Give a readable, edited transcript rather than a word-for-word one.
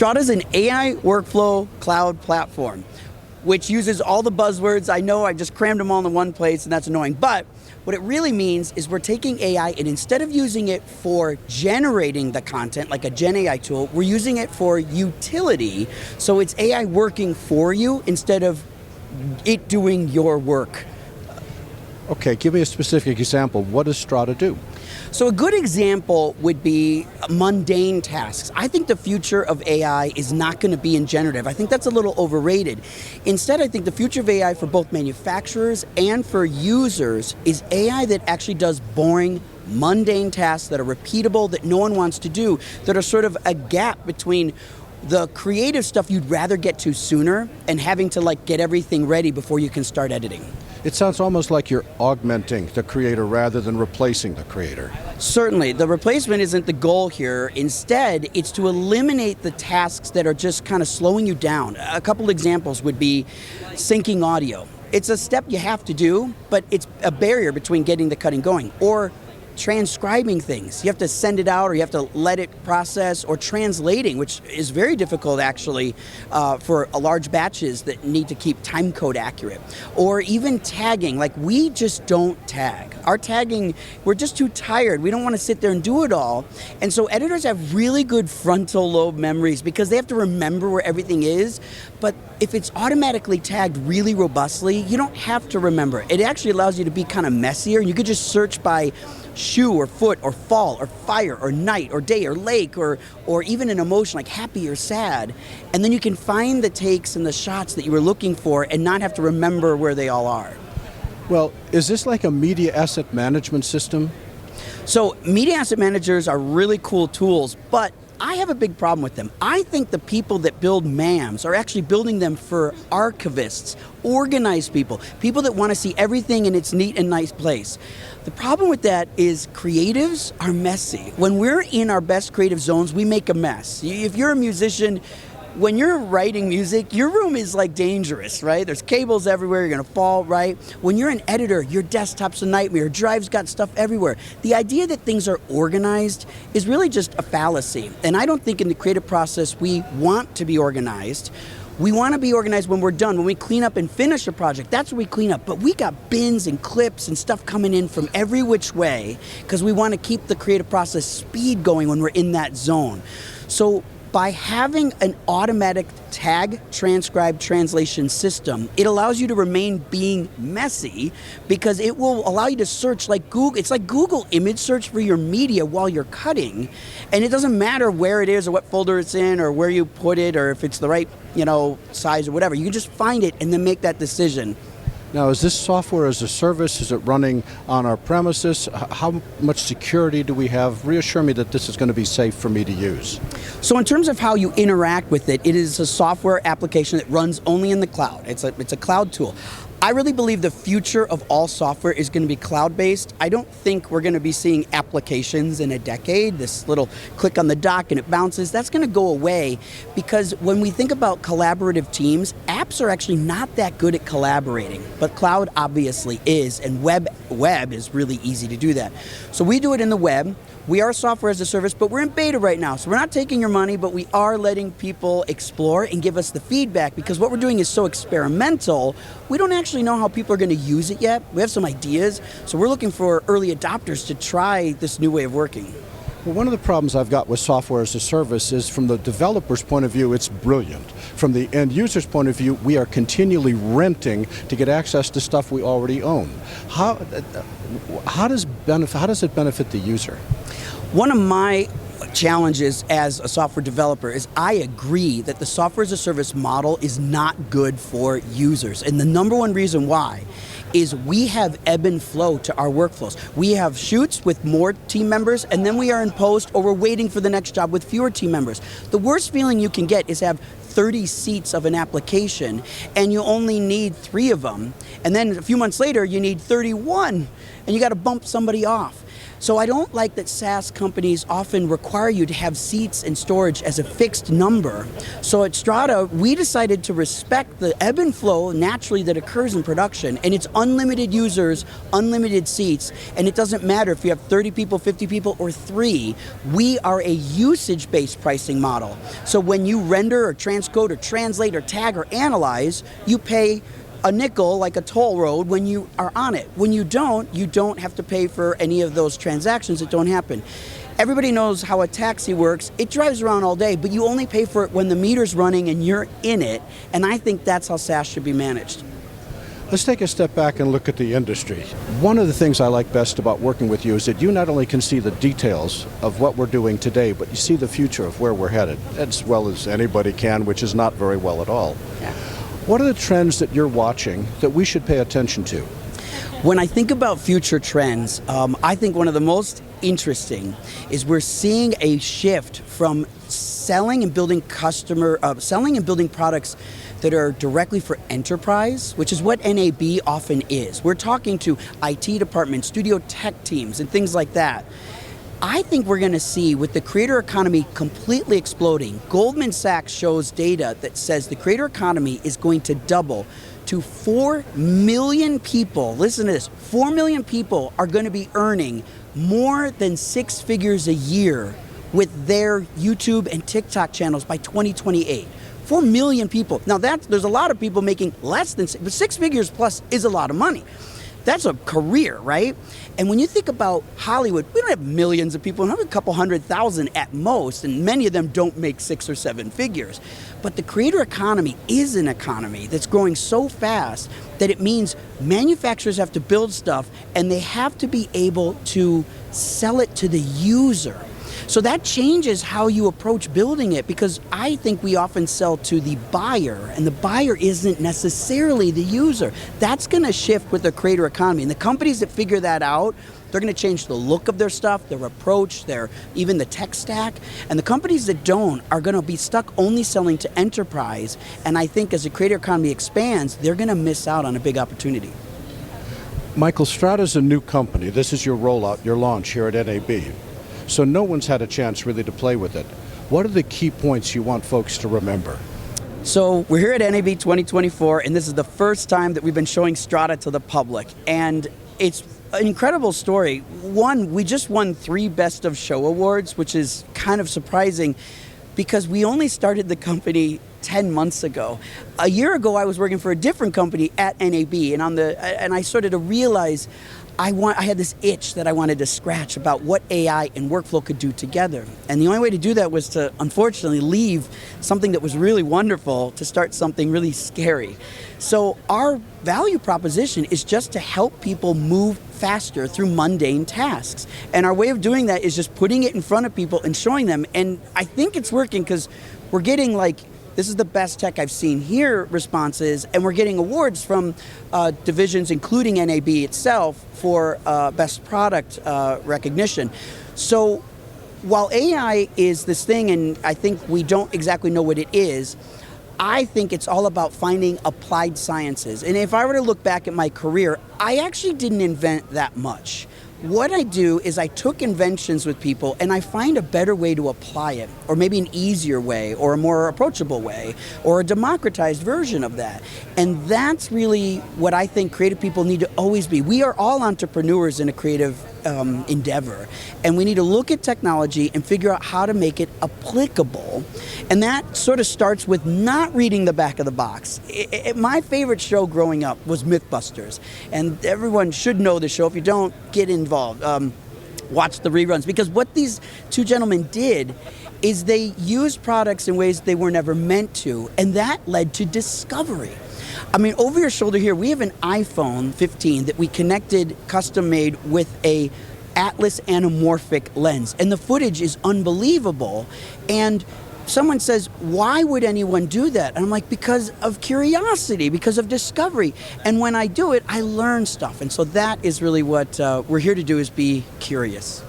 Strada is an AI workflow cloud platform, which uses all the buzzwords. I know I just crammed them all in one place, and that's annoying. But what it really means is we're taking AI, and instead of using it for generating the content, like a Gen AI tool, we're using it for utility. So it's AI working for you instead of it doing your work. Okay, give me a specific example. What does Strada do? So a good example would be mundane tasks. I think the future of AI is not going to be in generative. I think that's a little overrated. Instead, I think the future of AI for both manufacturers and for users is AI that actually does boring, mundane tasks that are repeatable, that no one wants to do, that are sort of a gap between the creative stuff you'd rather get to sooner and having to get everything ready before you can start editing. It sounds almost like you're augmenting the creator rather than replacing the creator. Certainly. The replacement isn't the goal here. Instead, it's to eliminate the tasks that are just kind of slowing you down. A couple examples would be syncing audio. It's a step you have to do, but it's a barrier between getting the cutting going. Or transcribing things. You have to send it out, or you have to let it process, or translating, which is very difficult actually for large batches that need to keep time code accurate. Or even tagging. We just don't tag. Our tagging, we're just too tired. We don't want to sit there and do it all. And so editors have really good frontal lobe memories because they have to remember where everything is. But if it's automatically tagged really robustly, you don't have to remember. It actually allows you to be kind of messier, and you could just search by shoe or foot or fall or fire or night or day or lake or even an emotion like happy or sad. And then you can find the takes and the shots that you were looking for and not have to remember where they all are. Well, is this like a media asset management system? So media asset managers are really cool tools, but I have a big problem with them. I think the people that build MAMs are actually building them for archivists, organized people, people that want to see everything in its neat and nice place. The problem with that is creatives are messy. When we're in our best creative zones, we make a mess. If you're a musician, when you're writing music, your room is dangerous, right? There's cables everywhere, you're gonna fall, right? When you're an editor, your desktop's a nightmare, your drive's got stuff everywhere. The idea that things are organized is really just a fallacy. And I don't think in the creative process we want to be organized. We want to be organized when we're done, when we clean up and finish a project. That's when we clean up. But we got bins and clips and stuff coming in from every which way because we want to keep the creative process speed going when we're in that zone. So by having an automatic tag, transcribe, translation system, it allows you to remain being messy because it will allow you to search like Google. It's like Google image search for your media while you're cutting. And it doesn't matter where it is or what folder it's in or where you put it or if it's the right, size or whatever. You can just find it and then make that decision. Now, is this software as a service? Is it running on our premises? How much security do we have? Reassure me that this is going to be safe for me to use. So in terms of how you interact with it, it is a software application that runs only in the cloud. It's a cloud tool. I really believe the future of all software is going to be cloud-based. I don't think we're going to be seeing applications in a decade. This little click on the dock and it bounces, that's going to go away because when we think about collaborative teams, apps are actually not that good at collaborating, but cloud obviously is, and web is really easy to do that. So we do it in the web. We are software as a service, but we're in beta right now. So we're not taking your money, but we are letting people explore and give us the feedback because what we're doing is so experimental, we don't actually know how people are going to use it yet. We have some ideas, so we're looking for early adopters to try this new way of working. Well, one of the problems I've got with software as a service is from the developer's point of view, it's brilliant. From the end user's point of view, we are continually renting to get access to stuff we already own. How does it benefit the user? One of my challenges as a software developer is I agree that the software as a service model is not good for users. And the number one reason why is we have ebb and flow to our workflows. We have shoots with more team members, and then we are in post or we're waiting for the next job with fewer team members. The worst feeling you can get is have 30 seats of an application and you only need 3 of them. And then a few months later you need 31 and you got to bump somebody off. So I don't like that SaaS companies often require you to have seats and storage as a fixed number. So at Strada, we decided to respect the ebb and flow naturally that occurs in production, and it's unlimited users, unlimited seats, and it doesn't matter if you have 30 people, 50 people, or 3. We are a usage-based pricing model. So when you render or transcode or translate or tag or analyze, you pay a nickel, like a toll road, when you are on it. When you don't have to pay for any of those transactions that don't happen. Everybody knows how a taxi works. It drives around all day, but you only pay for it when the meter's running and you're in it, and I think that's how SaaS should be managed. Let's take a step back and look at the industry. One of the things I like best about working with you is that you not only can see the details of what we're doing today, but you see the future of where we're headed, as well as anybody can, which is not very well at all. Yeah. What are the trends that you're watching that we should pay attention to? When I think about future trends, I think one of the most interesting is we're seeing a shift from selling and building products that are directly for enterprise, which is what NAB often is. We're talking to IT departments, studio tech teams, and things like that. I think we're going to see, with the creator economy completely exploding, Goldman Sachs shows data that says the creator economy is going to double to 4 million people. Listen to this, 4 million people are going to be earning more than 6 figures a year with their YouTube and TikTok channels by 2028. 4 million people. Now there's a lot of people making less than but 6 figures plus is a lot of money. That's a career, right? And when you think about Hollywood, we don't have millions of people, we have a couple 100,000 at most, and many of them don't make 6 or 7 figures. But the creator economy is an economy that's growing so fast that it means manufacturers have to build stuff and they have to be able to sell it to the user. So that changes how you approach building it, because I think we often sell to the buyer, and the buyer isn't necessarily the user. That's going to shift with the creator economy. And the companies that figure that out, they're going to change the look of their stuff, their approach, even the tech stack. And the companies that don't are going to be stuck only selling to enterprise. And I think as the creator economy expands, they're going to miss out on a big opportunity. Michael, Strada's a new company. This is your rollout, your launch here at NAB. So no one's had a chance really to play with it. What are the key points you want folks to remember? So we're here at NAB 2024, and this is the first time that we've been showing Strada to the public. And it's an incredible story. One, we just won 3 Best of Show awards, which is kind of surprising because we only started the company 10 months ago. A year ago, I was working for a different company at NAB, and I started to realize I had this itch that I wanted to scratch about what AI and workflow could do together. And the only way to do that was to, unfortunately, leave something that was really wonderful to start something really scary. So our value proposition is just to help people move faster through mundane tasks. And our way of doing that is just putting it in front of people and showing them. And I think it's working because we're getting this is the best tech I've seen here responses, and we're getting awards from divisions, including NAB itself, for best product recognition. So while AI is this thing, and I think we don't exactly know what it is, I think it's all about finding applied sciences. And if I were to look back at my career, I actually didn't invent that much. What I do is I took inventions with people and I find a better way to apply it, or maybe an easier way, or a more approachable way, or a democratized version of that. And that's really what I think creative people need to always be. We are all entrepreneurs in a creative endeavor, and we need to look at technology and figure out how to make it applicable. And that sort of starts with not reading the back of the box. My favorite show growing up was Mythbusters, and everyone should know the show. If you don't, get involved. Watch the reruns, because what these 2 gentlemen did is they used products in ways they were never meant to, and that led to discovery. I mean, over your shoulder here, we have an iPhone 15 that we connected, custom made, with a Atlas anamorphic lens, and the footage is unbelievable. And someone says, why would anyone do that? And I'm like, because of curiosity, because of discovery. And when I do it, I learn stuff. And so that is really what we're here to do, is be curious.